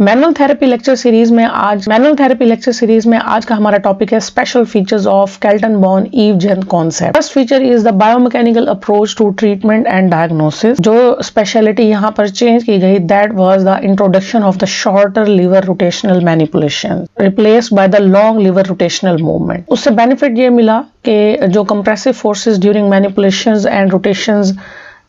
Manual therapy lecture series में आज का हमारा टॉपिक है special features of Kaltenborn Evjenth concept. First feature is the biomechanical approach to treatment and diagnosis. जो speciality यहाँ पर चेंज की गई, that was the introduction of the shorter lever rotational manipulation replaced by the long lever rotational movement. उससे benefit ये मिला कि जो compressive forces during manipulations and rotations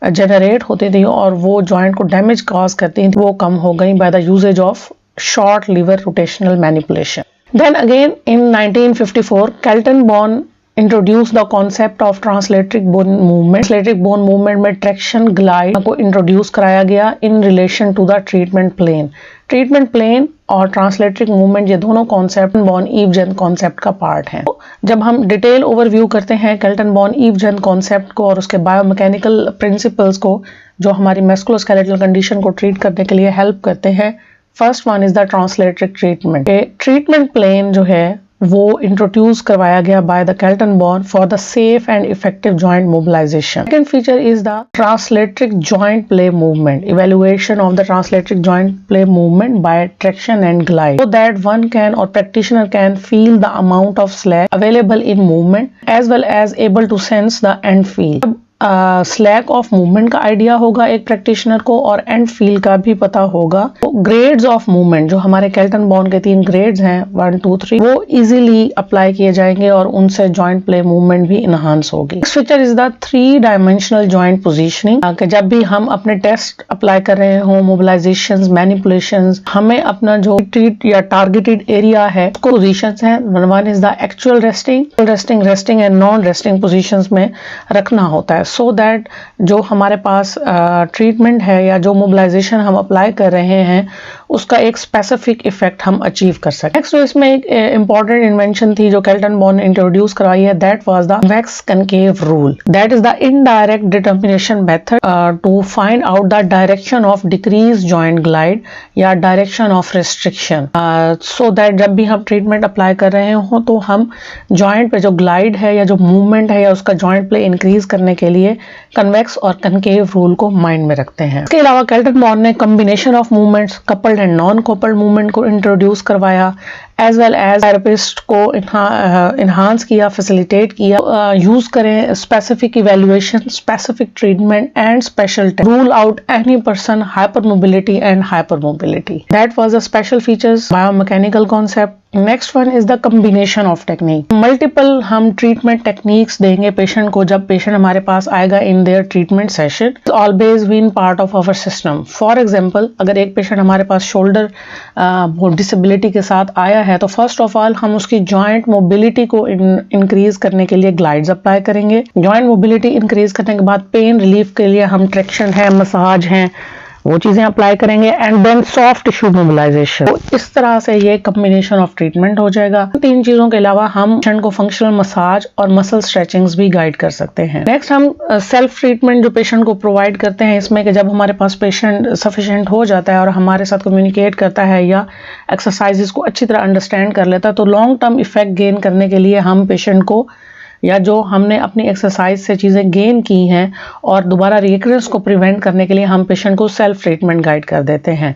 generate होती थी और वो जॉइंट को डैमेज कॉज करती थी, वो कम हो गई by the uses of short lever rotational manipulation. Then again in 1954 Kaltenborn introduce the concept of translatoric bone movement. Translatoric bone movement में ट्रैक्शन ग्लाइड को इंट्रोड्यूस कराया गया in relation to the treatment plane. Treatment plane और translatoric movement, ये दोनों concept born Evjenth concept का part हैं। जब हम डिटेल ओवरव्यू करते हैं केल्टनबॉर्न ईव-जेन कॉन्सेप्ट को और उसके बायोमैकेनिकल प्रिंसिपल्स को, जो हमारी मस्कुलोस्केलेटल कंडीशन को ट्रीट करने के लिए हेल्प करते हैं, first one is the translatoric treatment. Treatment plane जो है वो इंट्रोड्यूस करवाया गया by the Kaltenborn for the safe and effective joint mobilisation. Second feature is the translatoric joint play movement. Evaluation of the translatoric joint play movement by traction and glide, so that one can or practitioner can feel the amount of slack available in movement as well as able to sense the end feel। Slack of movement का idea होगा एक practitioner को और and feel का भी पता होगा। तो ग्रेड्स ऑफ मूवमेंट, जो हमारे केल्टनबॉर्न के 3 ग्रेड्स हैं 1, 2, 3, वो इजीली अप्लाई किए जाएंगे और उनसे जॉइंट प्ले मूवमेंट भी इनहांस होगी। Next feature is the 3 dimensional joint positioning. कि जब भी हम अपने टेस्ट अप्लाई कर रहे हो, मोबिलाइजेशंस, मैनिपुलेशंस, हमें अपना जो ट्रीट या टारगेटेड एरिया है उसको पोजीशंस हैं। One is the actual resting and non resting positions में रखना होता है, सो दैट जो हमारे पास ट्रीटमेंट है या जो मोबिलाइजेशन हम अप्लाई कर रहे हैं उसका एक स्पेसिफिक इफेक्ट हम अचीव कर सकें। नेक्स्ट, इसमें एक इंपॉर्टेंट इन्वेंशन थी जो केल्टनबॉर्न ने इंट्रोड्यूस करवाई है, that was the convex concave rule. That is the indirect determination method to find out the direction of decrease joint glide या direction of restriction, so that जब भी हम ट्रीटमेंट अप्लाई कर रहे हो तो हम जॉइंट पे जो ग्लाइड है या जो मूवमेंट है या उसका जॉइंट प्ले इंक्रीज करने के लिए कन्वेक्स और कनकेव रूल को माइंड में रखते हैं। इसके अलावा केल्टनबॉर्न ने combination of movements, coupled and non coupled movement को इंट्रोड्यूस करवाया, एज वेल एज थेरेपिस्ट को इन्हांस किया, फैसिलिटेट किया। यूज करें specific evaluation, specific treatment and special rule out any person hyper mobility and hyper mobility. That was the special features biomechanical concept. Next one is the combination of technique. Multiple हम treatment techniques देंगे patient को जब patient हमारे पास आएगा in their treatment session. Always been part of our system. For example, अगर एक patient हमारे पास shoulder disability के साथ आया है तो फर्स्ट ऑफ ऑल हम उसकी जॉइंट मोबिलिटी को इंक्रीज करने के लिए ग्लाइड्स अप्लाई करेंगे। जॉइंट मोबिलिटी इंक्रीज करने के बाद पेन रिलीफ के लिए हम ट्रैक्शन है, मसाज है, वो चीजें अप्लाई करेंगे and then soft tissue mobilisation. तो इस तरह से ये कॉम्बिनेशन ऑफ ट्रीटमेंट हो जाएगा। 3 चीजों के अलावा हम पेशेंट को फंक्शनल मसाज और मसल स्ट्रेचिंग्स भी गाइड कर सकते हैं। नेक्स्ट, हम सेल्फ ट्रीटमेंट जो पेशेंट को प्रोवाइड करते हैं, इसमें कि जब हमारे पास पेशेंट सफिशिएंट हो जाता है और हमारे साथ कम्युनिकेट करता है या एक्सरसाइजेस को अच्छी तरह अंडरस्टैंड कर लेता है, तो लॉन्ग टर्म इफेक्ट गेन करने के लिए हम पेशेंट को या जो हमने अपनी एक्सरसाइज से चीज़ें गेन की हैं और दोबारा रिकरेंस को प्रिवेंट करने के लिए हम पेशेंट को सेल्फ ट्रीटमेंट गाइड कर देते हैं।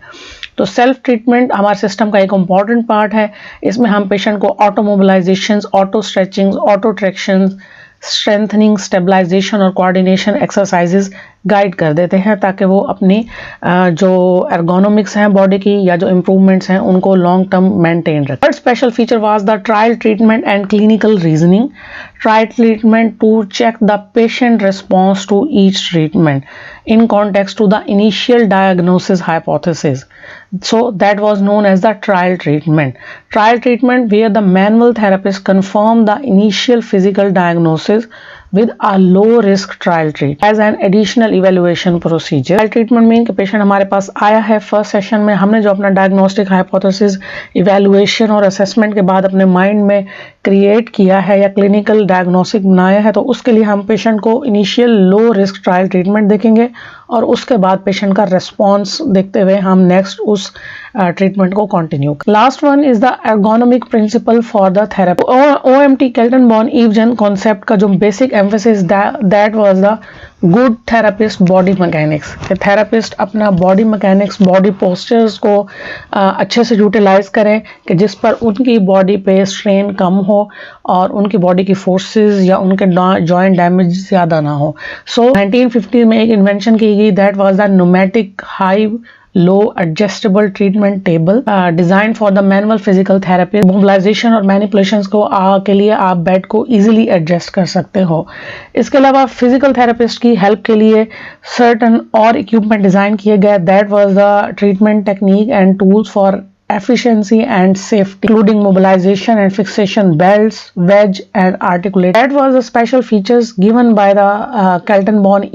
तो सेल्फ ट्रीटमेंट हमारे सिस्टम का एक इम्पॉर्टेंट पार्ट है। इसमें हम पेशेंट को auto mobilisations, auto stretchings, auto tractions, strengthening, stabilisation और कोऑर्डिनेशन एक्सरसाइजेस गाइड कर देते हैं ताकि वो अपनी जो एर्गोनॉमिक्स हैं बॉडी की या जो इम्प्रूवमेंट्स हैं उनको लॉन्ग टर्म मेंटेन रखें। Third special feature was the trial treatment and clinical reasoning. Trial treatment to check the patient response to each treatment in context to the initial diagnosis hypothesis. So that was known as the trial treatment. Trial treatment where the manual therapist confirm the initial physical diagnosis with a low risk trial treat as an additional evaluation procedure. Trial treatment mean कि patient हमारे पास आया है, first session में हमने जो अपना diagnostic hypothesis evaluation और assessment के बाद अपने माइंड में क्रिएट किया है या क्लिनिकल डायग्नोस्टिक बनाया है, तो उसके लिए हम पेशेंट को initial low risk trial treatment देखेंगे और उसके बाद पेशेंट का रेस्पॉन्स देखते हुए हम नेक्स्ट उस ट्रीटमेंट को continue. Last one is the ergonomic principle for the therapy. OMT Kaltenborn Evjenth concept का जो basic emphasis that was the good therapist body mechanics. Therapist अपना बॉडी मैकेनिक्स, बॉडी पोस्चर्स को अच्छे से यूटिलाइज करें कि जिस पर उनकी बॉडी पे स्ट्रेन कम हो और उनकी बॉडी की फोर्सेस या उनके जॉइंट डैमेज ज़्यादा ना हो। सो 1950 में एक इन्वेंशन की गई, that was the pneumatic high low adjustable treatment table design for the manual physical therapy. Mobilisation और मैनिपुलेशंस को के लिए आप बेड को इजीली एडजस्ट कर सकते हो। इसके अलावा फिजिकल थेरेपिस्ट की हेल्प के लिए सर्टन और इक्विपमेंट डिजाइन किए गए, that was the treatment technique and tools for efficiency and safety, including mobilization and fixation belts, wedge and articulate. That was the special features given by the Keltenborn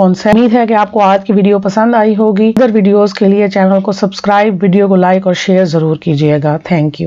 concept. उम्मीद है कि आपको आज की video पसंद आई होगी। अदर वीडियोस के लिए चैनल को सब्सक्राइब, वीडियो को लाइक और शेयर जरूर कीजिएगा। Thank you.